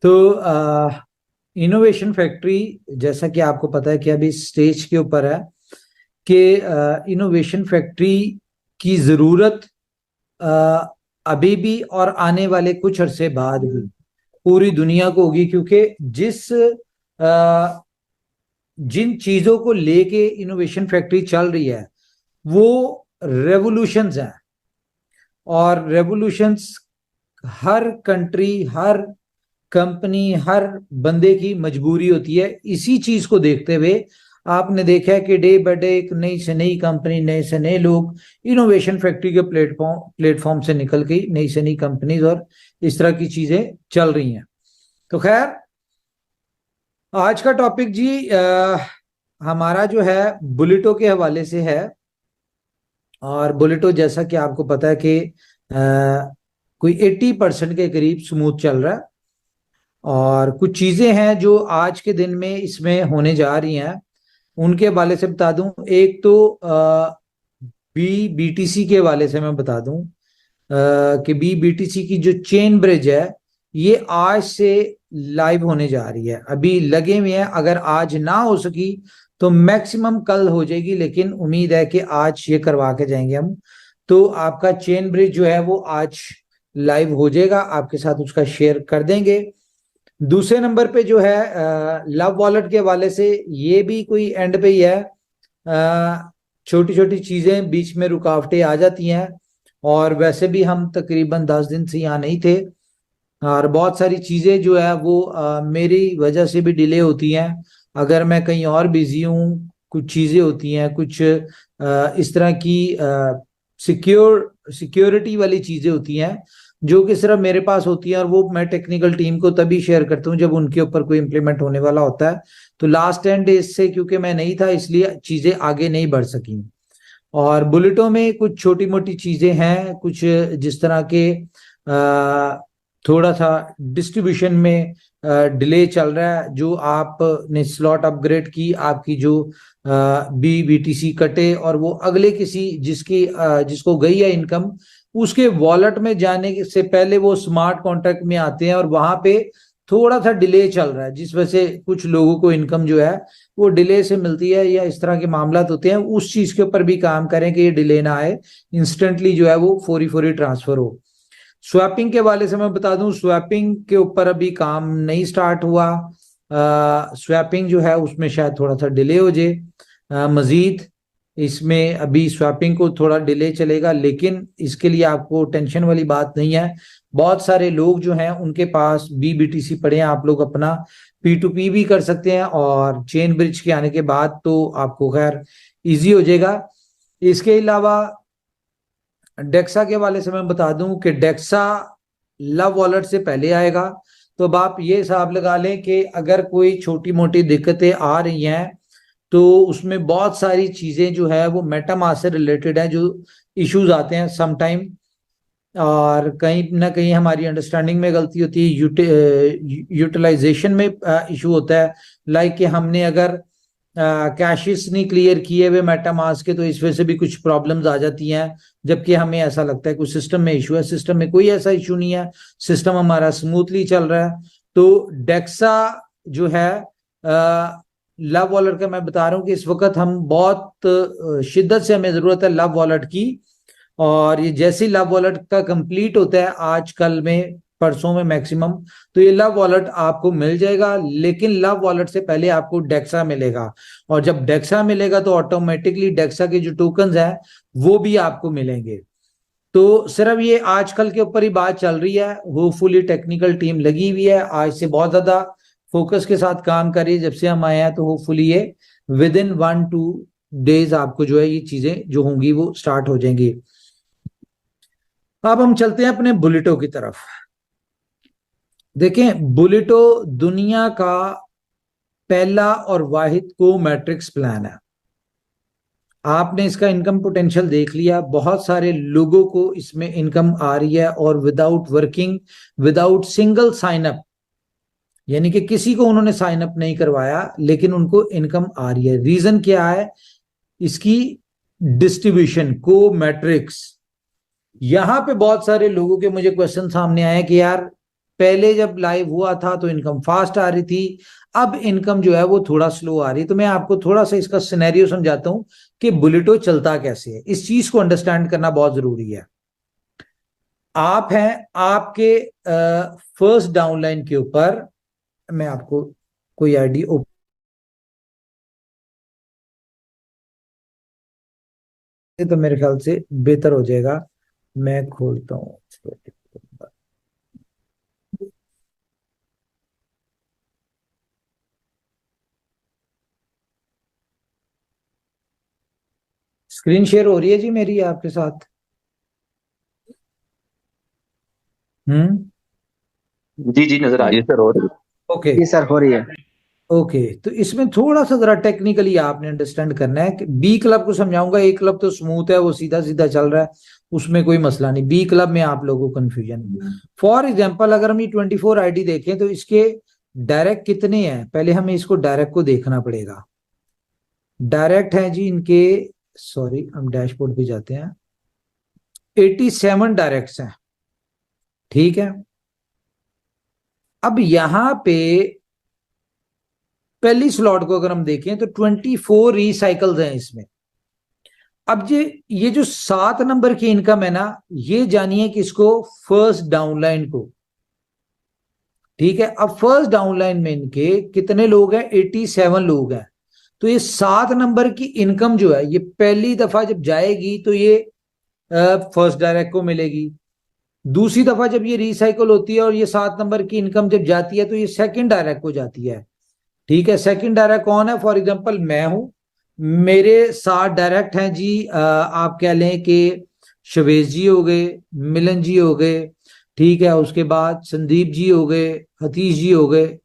तो innovation factory, जैसा कि आपको पता है कि अभी स्टेज के ऊपर है कि इनोवेशन फैक्ट्री की जरूरत अ, अभी भी और आने वाले कुछ अरसे बाद भी पूरी दुनिया को होगी, क्योंकि जिन चीजों को लेके इनोवेशन फैक्ट्री चल रही है वो रेवोल्यूशंस हैं। और रेवोल्यूशंस हर कंट्री, हर कंपनी, हर बंदे की मजबूरी होती है। इसी चीज को देखते हुए आपने देखा है कि डे बाय डे एक नई से नई कंपनी, नए से नए लोग इनोवेशन फैक्ट्री के प्लेटफॉर्म से निकल के नई से नई कंपनीज और इस तरह की चीजें चल रही हैं। तो खैर, आज का टॉपिक जी हमारा जो है बुलेटो के हवाले से है। और बुलेटो, जैसा कि आपको पता है कि कोई 80% के करीब स्मूथ चल रहा है। और कुछ चीजें हैं जो आज के दिन में इसमें होने जा रही हैं, उनके हवाले से बता दूं। एक तो बीटीसी के हवाले से मैं बता दूं कि बीटीसी की जो चेन ब्रिज है ये आज से लाइव होने जा रही है। अभी लगे हुए हैं, अगर आज ना हो सकी तो मैक्सिमम कल हो जाएगी, लेकिन उम्मीद है कि आज ये करवा के जाएंगे हम। तो आपका चेन ब्रिज जो है वो आज लाइव हो जाएगा, आपके साथ उसका शेयर कर देंगे। दूसरे नंबर पे जो है लव वॉलेट के हवाले से, ये भी कोई एंड पे ही है। छोटी छोटी चीजें बीच में रुकावटें आ जाती हैं, और वैसे भी हम तकरीबन 10 दिन से यहाँ नहीं थे, और बहुत सारी चीजें जो है वो मेरी वजह से भी डिले होती हैं। अगर मैं कहीं और बिजी हूँ, कुछ चीजें होती हैं, कुछ इस तरह की सिक्योरिटी वाली चीजें होती हैं जो कि सिर्फ मेरे पास होती है, और वो मैं टेक्निकल टीम को तभी शेयर करता हूँ जब उनके ऊपर कोई इंप्लीमेंट होने वाला होता है। तो लास्ट 10 डेज से क्योंकि मैं नहीं था, इसलिए चीजें आगे नहीं बढ़ सकी। और बुलेटों में कुछ छोटी मोटी चीजें हैं, कुछ जिस तरह के थोड़ा सा डिस्ट्रीब्यूशन में डिले चल रहा है। जो आपने स्लॉट अपग्रेड की, आपकी जो बीटीसी कटे और वो अगले किसी जिसको गई है इनकम, उसके वॉलेट में जाने से पहले वो स्मार्ट कॉन्ट्रैक्ट में आते हैं, और वहां पे थोड़ा सा डिले चल रहा है, जिस वजह से कुछ लोगों को इनकम जो है वो डिले से मिलती है, या इस तरह के मामला होते हैं। उस चीज के ऊपर भी काम करें कि ये डिले ना आए, इंस्टेंटली जो है वो फौरी फौरी ट्रांसफर हो। स्वैपिंग के वाले से मैं बता दूं, स्वैपिंग के ऊपर अभी काम नहीं स्टार्ट हुआ। स्वैपिंग जो है उसमें शायद थोड़ा सा डिले हो जाए मजीद। इसमें अभी स्वैपिंग को थोड़ा डिले चलेगा, लेकिन इसके लिए आपको टेंशन वाली बात नहीं है। बहुत सारे लोग जो हैं उनके पास बीटीसी पड़े हैं, आप लोग अपना P2P भी कर सकते हैं, और चेन ब्रिज के आने के बाद तो आपको खैर इजी हो जाएगा। इसके अलावा डेक्सा के वाले से मैं बता दूं कि डेक्सा लव वॉलेट से पहले आएगा। तो अब आप ये हिसाब लगा लें कि अगर कोई छोटी मोटी दिक्कतें आ रही हैं तो उसमें बहुत सारी चीजें जो है वो मेटामास्क से रिलेटेड है, जो इश्यूज आते हैं सम टाइम, और कहीं ना कहीं हमारी अंडरस्टैंडिंग में गलती होती है, यूटिलाइजेशन में इशू होता है। लाइक कि हमने अगर कैशेस नहीं क्लियर किए हुए मेटामास्क के, तो इस वजह से भी कुछ प्रॉब्लम्स आ जाती हैं, जबकि हमें ऐसा लगता है कुछ सिस्टम में इशू है। सिस्टम में कोई ऐसा इशू नहीं है, सिस्टम हमारा स्मूथली चल रहा है। तो डेक्सा जो है लव वॉलेट का, मैं बता रहा हूँ कि इस वक्त हम बहुत शिद्दत से हमें जरूरत है लव वॉलेट की। और ये जैसे लव वॉलेट का कंप्लीट होता है आजकल में, परसों में मैक्सिमम, तो ये लव वॉलेट आपको मिल जाएगा। लेकिन लव वॉलेट से पहले आपको डेक्सा मिलेगा, और जब डेक्सा मिलेगा तो ऑटोमेटिकली डेक्सा के जो टोकन्स हैं वो भी आपको मिलेंगे। तो सिर्फ ये आजकल के ऊपर ही बात चल रही है। होपफुली टेक्निकल टीम लगी हुई है, आज से बहुत ज्यादा फोकस के साथ काम कर रही है जब से हम आए हैं। तो होपफुली ये विद इन 1-2 डेज आपको जो है ये चीजें जो होंगी वो स्टार्ट हो जाएंगी। अब हम चलते हैं अपने बुलेटो की तरफ। देखें, बुलेटो दुनिया का पहला और वाहिद को मैट्रिक्स प्लान है। आपने इसका इनकम पोटेंशियल देख लिया, बहुत सारे लोगों को इसमें इनकम आ रही है, और without working, without single sign up, यानी कि किसी को उन्होंने साइन अप नहीं करवाया, लेकिन उनको इनकम आ रही है। रीजन क्या है? इसकी डिस्ट्रीब्यूशन, को मैट्रिक्स। यहां पे बहुत सारे लोगों के मुझे क्वेश्चन सामने आए कि यार पहले जब लाइव हुआ था तो इनकम फास्ट आ रही थी, अब इनकम जो है वो थोड़ा स्लो आ रही है। तो मैं आपको थोड़ा सा इसका सिनेरियो समझाता हूं कि बुलेटो चलता कैसे है। इस चीज को अंडरस्टैंड करना बहुत जरूरी है। आप हैं, आपके फर्स्ट डाउनलाइन के ऊपर मैं आपको कोई आईडी तो मेरे ख्याल से बेहतर हो जाएगा। मैं खोलता हूँ, स्क्रीन शेयर हो रही है जी मेरी आपके साथ? हम्म। जी जी, नजर आ रही है सर। और ओके। जी सर, हो रही है। ओके, तो इसमें थोड़ा सा जरा टेक्निकली आपने अंडरस्टैंड करना है कि बी क्लब को समझाऊंगा। ए क्लब तो स्मूथ है, वो सीधा सीधा चल रहा है, उसमें कोई मसला नहीं। बी क्लब में आप लोगों को कंफ्यूजन। फॉर एग्जांपल अगर हम ये 24 आईडी देखें तो इसके डायरेक्ट कितने हैं, पहले हमें इसको डायरेक्ट को देखना पड़ेगा। डायरेक्ट है जी इनके, सॉरी हम डैशबोर्ड पे जाते हैं, 87 डायरेक्ट्स हैं। ठीक है, अब यहां पे पहली स्लॉट को अगर हम देखें तो 24 रिसाइकल्स हैं इसमें। अब ये जो 7 नंबर की इनकम है ना, ये जानिए किसको, फर्स्ट डाउनलाइन को। ठीक है, अब फर्स्ट डाउनलाइन में इनके कितने लोग हैं, 87 लोग हैं। तो ये 7 नंबर की इनकम जो है ये पहली दफा जब जाएगी तो ये फर्स्ट डायरेक्ट को मिलेगी। दूसरी दफा जब ये रिसाइकल होती है और ये 7 नंबर की इनकम जब जाती है तो ये सेकंड डायरेक्ट को जाती है। ठीक है, सेकंड डायरेक्ट कौन है, फॉर एग्जांपल मैं हूं, मेरे 7 डायरेक्ट हैं जी। आप कह लें कि शवेज जी हो गए, मिलन जी हो गए, ठीक है, उसके बाद संदीप जी हो गए, हतीश जी हो गए,